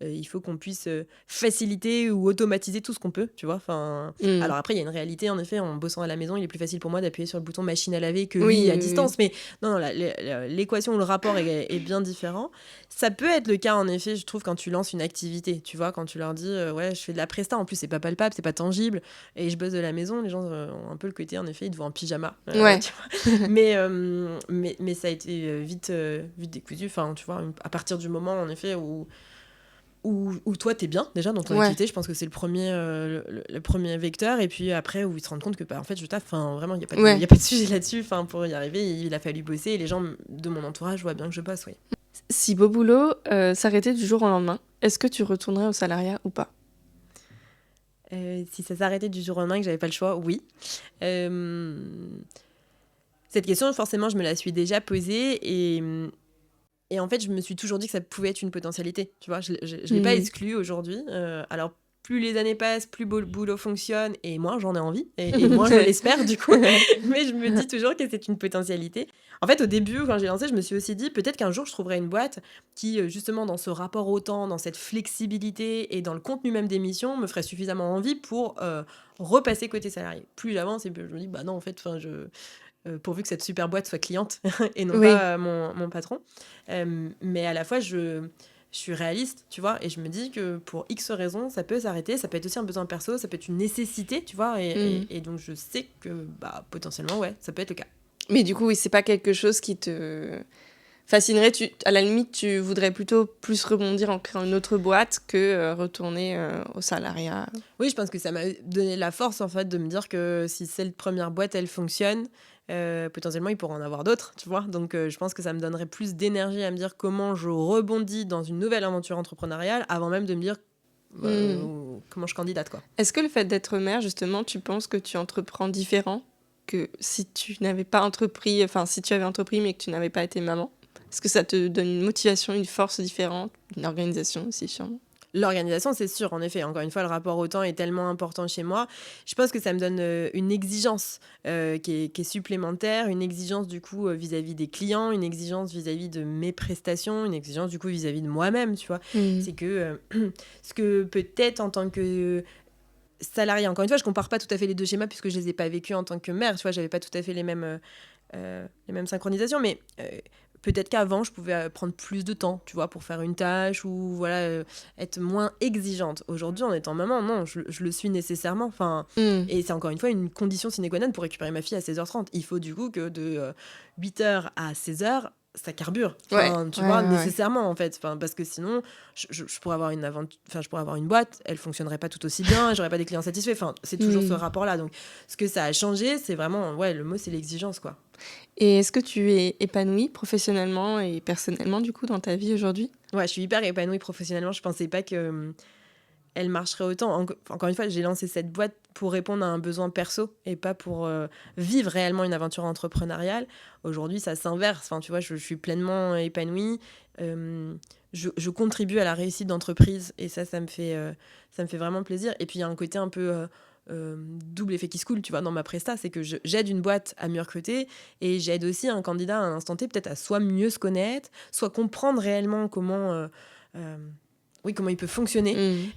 il faut qu'on puisse faciliter ou automatiser tout ce qu'on peut, tu vois. Enfin, Mm. alors après, il y a une réalité, en effet, en bossant à la maison, il est plus facile pour moi d'appuyer sur le bouton machine à laver que lui Oui, à oui, oui. distance. Mais non, l'équation, le rapport est bien différent. Ça peut être le cas, en effet, je trouve, quand tu lances une activité, tu vois, quand tu leur dis, ouais, je fais de la presta, en plus, c'est pas palpable, c'est pas tangible, et je bosse de la maison, les gens ont un peu le côté, en effet, ils te voient en pyjama, Ouais. tu vois. Mais ça a été vite décousu, enfin, tu vois, à partir du moment, en effet, où toi, t'es bien, déjà, dans ton Ouais. activité, je pense que c'est le premier vecteur, et puis après, où ils se rendent compte que, bah, en fait, je taffe, enfin, vraiment, il n'y a, Ouais. y a pas de sujet là-dessus, enfin, pour y arriver, il a fallu bosser, et les gens de mon entourage voient bien que je bosse, oui. Si Beau Boulot s'arrêtait du jour au lendemain, est-ce que tu retournerais au salariat ou pas? Si ça s'arrêtait du jour au lendemain et que j'avais pas le choix, oui. Euh, Cette question, forcément, je me la suis déjà posée et en fait, je me suis toujours dit que ça pouvait être une potentialité. Tu vois, je l'ai pas exclu aujourd'hui. Alors, plus les années passent, plus le boulot fonctionne et moins j'en ai envie et moins je l'espère du coup. Mais je me dis toujours que c'est une potentialité. En fait, au début, quand j'ai lancé, je me suis aussi dit peut-être qu'un jour, je trouverai une boîte qui, justement, dans ce rapport au temps, dans cette flexibilité et dans le contenu même des missions, me ferait suffisamment envie pour repasser côté salarié. Plus j'avance et plus je me dis, bah non, en fait, pourvu que cette super boîte soit cliente et non Oui. pas mon patron. Mais à la fois, je suis réaliste, tu vois, et je me dis que pour X raisons, ça peut s'arrêter, ça peut être aussi un besoin perso, ça peut être une nécessité, tu vois, et donc je sais que bah, potentiellement, ouais, ça peut être le cas. Mais du coup, oui, c'est pas quelque chose qui te fascinerait. À la limite, tu voudrais plutôt plus rebondir en créant une autre boîte que retourner au salariat. Oui, je pense que ça m'a donné la force, en fait, de me dire que si cette première boîte, elle fonctionne, potentiellement, il pourra en avoir d'autres, tu vois. Donc, je pense que ça me donnerait plus d'énergie à me dire comment je rebondis dans une nouvelle aventure entrepreneuriale avant même de me dire comment je candidate, quoi. Est-ce que le fait d'être mère, justement, tu penses que tu entreprends différent que si tu n'avais pas entrepris, enfin, si tu avais entrepris mais que tu n'avais pas été maman? Est-ce que ça te donne une motivation, une force différente, une organisation aussi, sûrement? L'organisation, c'est sûr, en effet. Encore une fois, le rapport au temps est tellement important chez moi. Je pense que ça me donne une exigence qui est supplémentaire, une exigence du coup vis-à-vis des clients, une exigence vis-à-vis de mes prestations, une exigence du coup vis-à-vis de moi-même, tu vois. C'est que ce que peut-être en tant que salarié, encore une fois, je compare pas tout à fait les deux schémas puisque je les ai pas vécus en tant que mère, tu vois, j'avais pas tout à fait les mêmes synchronisations, mais peut-être qu'avant, je pouvais prendre plus de temps, tu vois, pour faire une tâche ou voilà, être moins exigeante. Aujourd'hui, en étant maman, non, je le suis nécessairement. Enfin, et c'est encore une fois une condition sine qua non pour récupérer ma fille à 16h30. Il faut du coup que de 8h à 16h, ça carbure. Enfin, tu vois, nécessairement en fait. Enfin, parce que sinon, je pourrais avoir je pourrais avoir une boîte, elle fonctionnerait pas tout aussi bien, j'aurais pas des clients satisfaits. Enfin, c'est toujours ce rapport-là. Donc, ce que ça a changé, c'est vraiment, ouais, le mot, c'est l'exigence, quoi. Et est-ce que tu es épanouie professionnellement et personnellement, du coup, dans ta vie aujourd'hui? Ouais, je suis hyper épanouie professionnellement. Je pensais pas que elle marcherait autant. Encore une fois, j'ai lancé cette boîte pour répondre à un besoin perso et pas pour vivre réellement une aventure entrepreneuriale. Aujourd'hui, ça s'inverse. Enfin, tu vois, je suis pleinement épanouie. Je contribue à la réussite d'entreprise et ça me fait vraiment plaisir. Et puis, il y a un côté un peu double effet qui se coule, tu vois, dans ma presta, c'est que j'aide une boîte à mieux recruter et j'aide aussi un candidat à un instant T peut-être à soit mieux se connaître, soit comprendre réellement comment il peut fonctionner.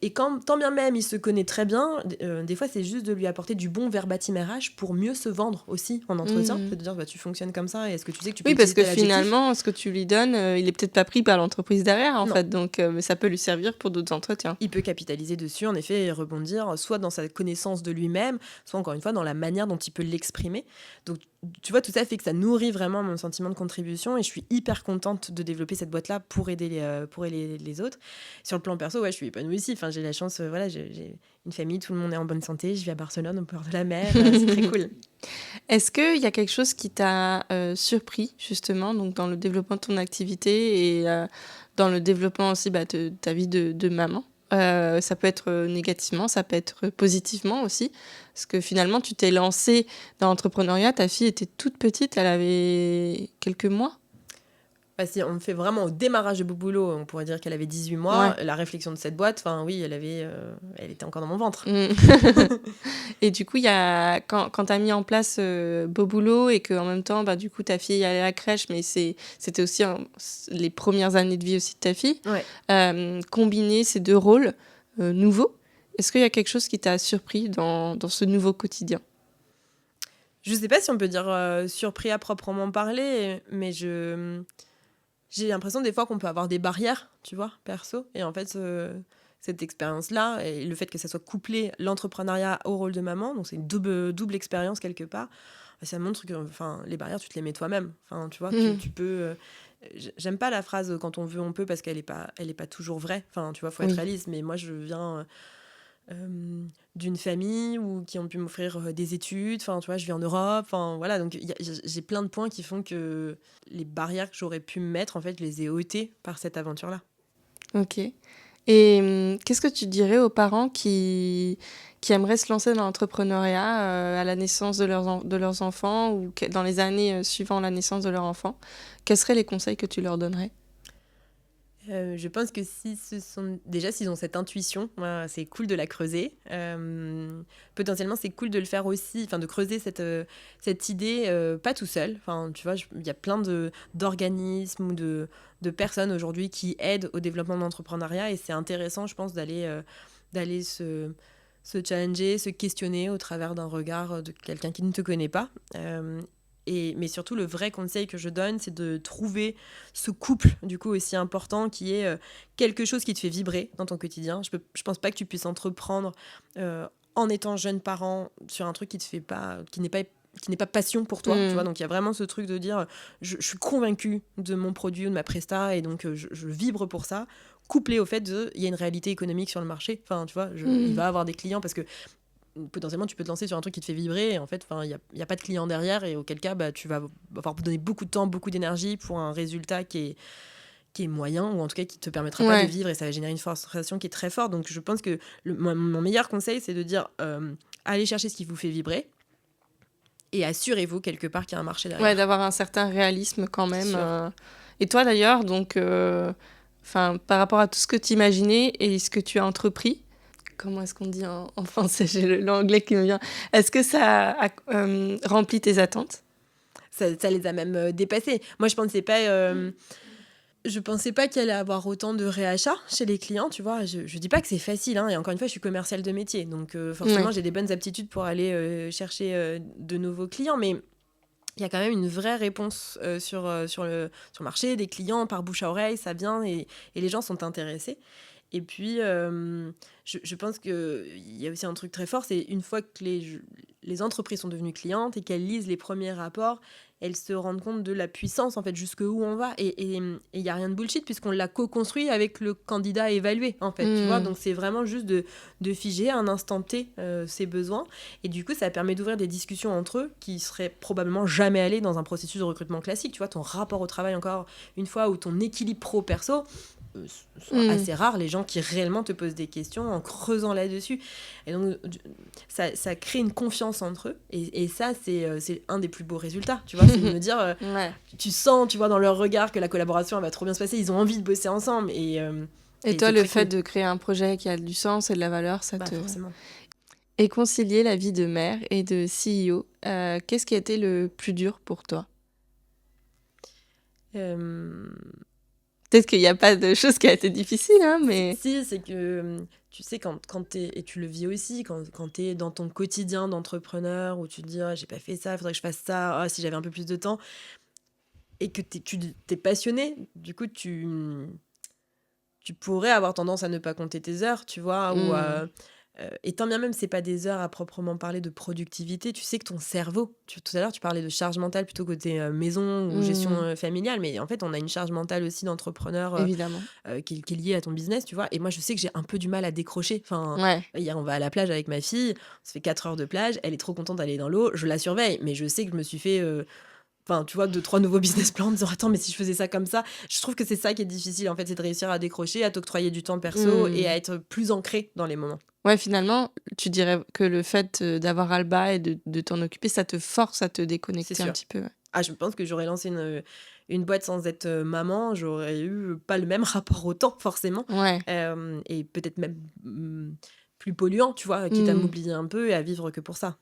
Et quand, tant bien même il se connaît très bien, des fois c'est juste de lui apporter du bon verbatim RH pour mieux se vendre aussi en entretien. C'est de dire bah, tu fonctionnes comme ça et est-ce que tu sais que tu peux Oui, parce que utiliser l'adjectif finalement, ce que tu lui donnes, il est peut-être pas pris par l'entreprise derrière, en Non. fait. Donc, mais ça peut lui servir pour d'autres entretiens. Il peut capitaliser dessus, en effet, et rebondir, soit dans sa connaissance de lui-même, soit encore une fois dans la manière dont il peut l'exprimer. Donc, tu vois, tout ça fait que ça nourrit vraiment mon sentiment de contribution et je suis hyper contente de développer cette boîte-là pour aider les autres. Sur le plan perso, ouais, je suis épanouie aussi. Enfin, j'ai la chance, voilà, j'ai une famille, tout le monde est en bonne santé, je vis à Barcelone, au bord de la mer, c'est très cool. Est-ce qu'il y a quelque chose qui t'a surpris, justement, donc dans le développement de ton activité et dans le développement aussi de ta vie de maman? Ça peut être négativement, ça peut être positivement aussi. Parce que finalement, tu t'es lancée dans l'entrepreneuriat, ta fille était toute petite, elle avait quelques mois. Si on fait vraiment au démarrage de Bouboulot, on pourrait dire qu'elle avait 18 mois. Ouais. La réflexion de cette boîte, oui, elle était encore dans mon ventre. Et du coup, quand tu as mis en place Boboulot et qu'en même temps, du coup, ta fille allait à la crèche, mais c'était aussi les premières années de vie aussi de ta fille, combiner ces deux rôles nouveaux, est-ce qu'il y a quelque chose qui t'a surpris dans ce nouveau quotidien ? Je sais pas si on peut dire surpris à proprement parler, mais j'ai l'impression des fois qu'on peut avoir des barrières, tu vois, perso. Et en fait, cette expérience-là, et le fait que ça soit couplé l'entrepreneuriat au rôle de maman, donc c'est une double expérience quelque part, ça montre que les barrières, tu te les mets toi-même. Tu vois, tu peux... j'aime pas la phrase « quand on veut, on peut » parce qu'elle est pas toujours vraie. Tu vois, faut être réaliste. Mais moi, je viens... d'une famille qui ont pu m'offrir des études, tu vois, je vis en Europe, voilà, donc j'ai plein de points qui font que les barrières que j'aurais pu me mettre, en fait, je les ai ôtées par cette aventure-là. Ok. Et qu'est-ce que tu dirais aux parents qui aimeraient se lancer dans l'entrepreneuriat à la naissance de leurs enfants ou dans les années suivant la naissance de leur enfant ? Quels seraient les conseils que tu leur donnerais ? Je pense que s'ils ont cette intuition, c'est cool de la creuser. Potentiellement, c'est cool de le faire aussi, de creuser cette idée, pas tout seul. Tu vois, il y a plein d'organismes ou de personnes aujourd'hui qui aident au développement de l'entrepreneuriat et c'est intéressant, je pense, d'aller se challenger, se questionner au travers d'un regard de quelqu'un qui ne te connaît pas. Mais surtout, le vrai conseil que je donne, c'est de trouver ce couple, du coup, aussi important, qui est quelque chose qui te fait vibrer dans ton quotidien. Je pense pas que tu puisses entreprendre en étant jeune parent sur un truc qui n'est pas passion pour toi, tu vois. Donc, il y a vraiment ce truc de dire, je suis convaincue de mon produit ou de ma presta, et donc je vibre pour ça, couplé au fait il y a une réalité économique sur le marché. Tu vois, il va avoir des clients parce que potentiellement tu peux te lancer sur un truc qui te fait vibrer et en fait il y a pas de client derrière et auquel cas tu vas avoir donné beaucoup de temps, beaucoup d'énergie pour un résultat qui est moyen ou en tout cas qui te permettra pas de vivre et ça va générer une frustration qui est très forte. Donc je pense que mon meilleur conseil, c'est de dire allez chercher ce qui vous fait vibrer et assurez-vous quelque part qu'il y a un marché derrière. D'avoir un certain réalisme quand même. Et toi d'ailleurs, donc par rapport à tout ce que tu imaginais et ce que tu as entrepris, comment est-ce qu'on dit en français ? J'ai l'anglais qui me vient. Est-ce que ça a rempli tes attentes ? Ça les a même dépassés. Moi, je pensais pas qu'il allait avoir autant de réachats chez les clients, tu vois. Je dis pas que c'est facile, et encore une fois, je suis commerciale de métier, donc forcément, j'ai des bonnes aptitudes pour aller chercher de nouveaux clients, mais il y a quand même une vraie réponse sur le marché, des clients par bouche à oreille, ça vient et les gens sont intéressés. Et puis, je pense qu'il y a aussi un truc très fort, c'est une fois que les entreprises sont devenues clientes et qu'elles lisent les premiers rapports, elles se rendent compte de la puissance, en fait, jusqu'où on va. Et il n'y a rien de bullshit puisqu'on l'a co-construit avec le candidat évalué, en fait. Tu vois, donc c'est vraiment juste de figer à un instant T ses besoins. Et du coup, ça permet d'ouvrir des discussions entre eux qui seraient probablement jamais allées dans un processus de recrutement classique. Tu vois, ton rapport au travail, encore une fois, ou ton équilibre pro-perso, sont assez rares les gens qui réellement te posent des questions en creusant là-dessus et donc ça crée une confiance entre eux et ça c'est un des plus beaux résultats, tu vois, c'est de me dire tu sens, tu vois, dans leur regard que la collaboration elle va trop bien se passer, ils ont envie de bosser ensemble et toi le fait de créer un projet qui a du sens et de la valeur, ça te... forcément. Et concilier la vie de mère et de CEO, qu'est-ce qui a été le plus dur pour toi ? Peut-être qu'il n'y a pas de chose qui a été difficile, mais... Si, c'est que, tu sais, quand t'es... Et tu le vis aussi, quand t'es dans ton quotidien d'entrepreneur, où tu te dis, j'ai pas fait ça, il faudrait que je fasse ça, si j'avais un peu plus de temps, et que t'es passionné, du coup, tu pourrais avoir tendance à ne pas compter tes heures, tu vois, ou et tant bien même c'est pas des heures à proprement parler de productivité, tu sais que ton cerveau, tout à l'heure tu parlais de charge mentale plutôt côté maison ou gestion familiale, mais en fait on a une charge mentale aussi d'entrepreneur évidemment qui est liée à ton business, tu vois, et moi je sais que j'ai un peu du mal à décrocher. Hier on va à la plage avec ma fille, on se fait 4 heures de plage, elle est trop contente d'aller dans l'eau, je la surveille, mais je sais que je me suis fait tu vois, 2-3 nouveaux business plans en me disant attends, mais si je faisais ça comme ça, je trouve que c'est ça qui est difficile en fait, c'est de réussir à décrocher, à t'octroyer du temps perso et à être plus ancré dans les moments. Ouais, finalement, tu dirais que le fait d'avoir Alba et de t'en occuper, ça te force à te déconnecter un petit peu. Ah, je pense que j'aurais lancé une boîte sans être maman, j'aurais eu pas le même rapport au temps, forcément. Ouais. Et peut-être même plus polluant, tu vois, quitte à Mmh. m'oublier un peu et à vivre que pour ça.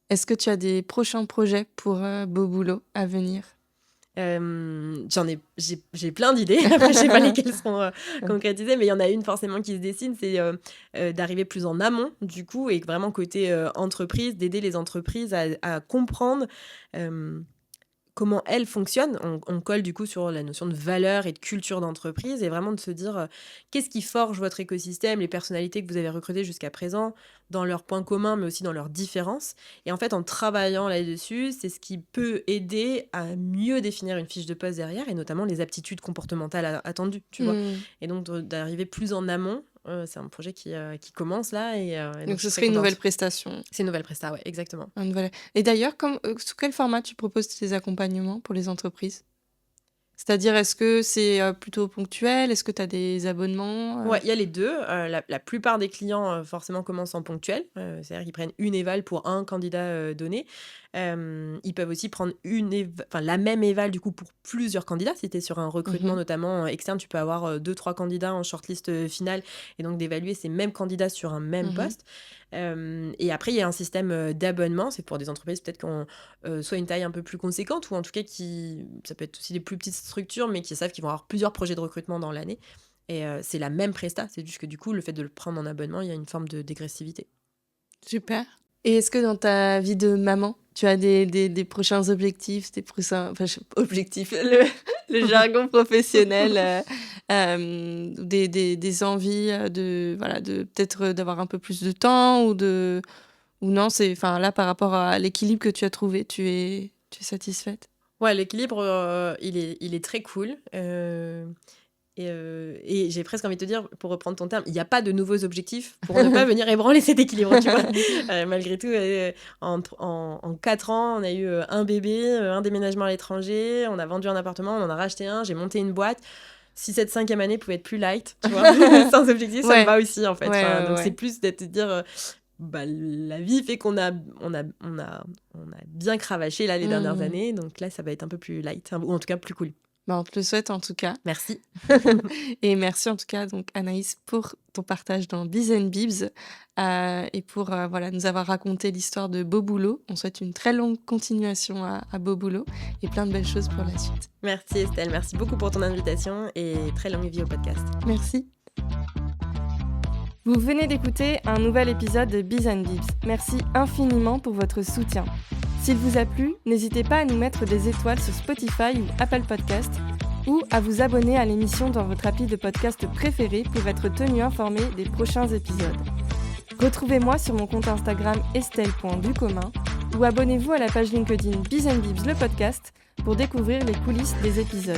Est-ce que tu as des prochains projets pour Beau Boulot à venir? J'ai plein d'idées. Après, je sais pas lesquelles sont concrétisées, mais il y en a une forcément qui se dessine, c'est d'arriver plus en amont, du coup, et vraiment côté entreprise, d'aider les entreprises à comprendre comment elles fonctionnent. On colle du coup sur la notion de valeur et de culture d'entreprise et vraiment de se dire qu'est-ce qui forge votre écosystème, les personnalités que vous avez recrutées jusqu'à présent, dans leurs points communs, mais aussi dans leurs différences. Et en fait, en travaillant là-dessus, c'est ce qui peut aider à mieux définir une fiche de poste derrière et notamment les aptitudes comportementales attendues, tu vois. Mmh. Et donc d'arriver plus en amont. C'est un projet qui commence là et donc Donc je ce suis très serait une contente. nouvelle prestation. C'est une nouvelle presta, ouais, exactement. Et d'ailleurs, sous quel format tu proposes tes accompagnements pour les entreprises? C'est-à-dire, est-ce que c'est plutôt ponctuel? Est-ce que tu as des abonnements? Ouais, il y a les deux. La plupart des clients, forcément, commencent en ponctuel. C'est-à-dire qu'ils prennent une éval pour un candidat donné. Ils peuvent aussi prendre la même éval, du coup, pour plusieurs candidats. Si tu es sur un recrutement, Mhm. notamment externe, tu peux avoir 2-3 candidats en shortlist finale et donc d'évaluer ces mêmes candidats sur un même Mhm. poste. Et après, il y a un système d'abonnement. C'est pour des entreprises peut-être qui ont soit une taille un peu plus conséquente ou en tout cas ça peut être aussi des plus petites structures, mais qui savent qu'ils vont avoir plusieurs projets de recrutement dans l'année. Et c'est la même presta, c'est juste que du coup, le fait de le prendre en abonnement, il y a une forme de dégressivité. Super. Et est-ce que dans ta vie de maman, tu as des prochains objectifs, objectifs, le jargon professionnel, des envies de peut-être d'avoir un peu plus de temps ou non, là par rapport à l'équilibre que tu as trouvé, tu es satisfaite? Ouais, l'équilibre, il est très cool. Et j'ai presque envie de te dire, pour reprendre ton terme, il n'y a pas de nouveaux objectifs pour ne pas venir ébranler cet équilibre, tu vois. Malgré tout, en 4 ans, on a eu un bébé, un déménagement à l'étranger, on a vendu un appartement, on en a racheté un, j'ai monté une boîte. Si cette 5e année pouvait être plus light, tu vois, sans objectif, ça me va aussi, en fait. Donc c'est plus d'être de dire, la vie fait qu'on a bien cravaché là les dernières années, donc là ça va être un peu plus light, ou en tout cas plus cool. On te le souhaite en tout cas. Merci. Et merci en tout cas donc Anaïs pour ton partage dans Biz & Bibs et pour nous avoir raconté l'histoire de Beau Boulot. On souhaite une très longue continuation à Beau Boulot et plein de belles choses pour la suite. Merci Estelle, merci beaucoup pour ton invitation et très longue vie au podcast. Merci. Vous venez d'écouter un nouvel épisode de Biz & Bibs. Merci infiniment pour votre soutien. S'il vous a plu, n'hésitez pas à nous mettre des étoiles sur Spotify ou Apple Podcast ou à vous abonner à l'émission dans votre appli de podcast préféré pour être tenu informé des prochains épisodes. Retrouvez-moi sur mon compte Instagram estelle.ducommun ou abonnez-vous à la page LinkedIn Biz & Bibs le podcast pour découvrir les coulisses des épisodes.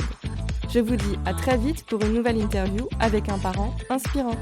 Je vous dis à très vite pour une nouvelle interview avec un parent inspirant.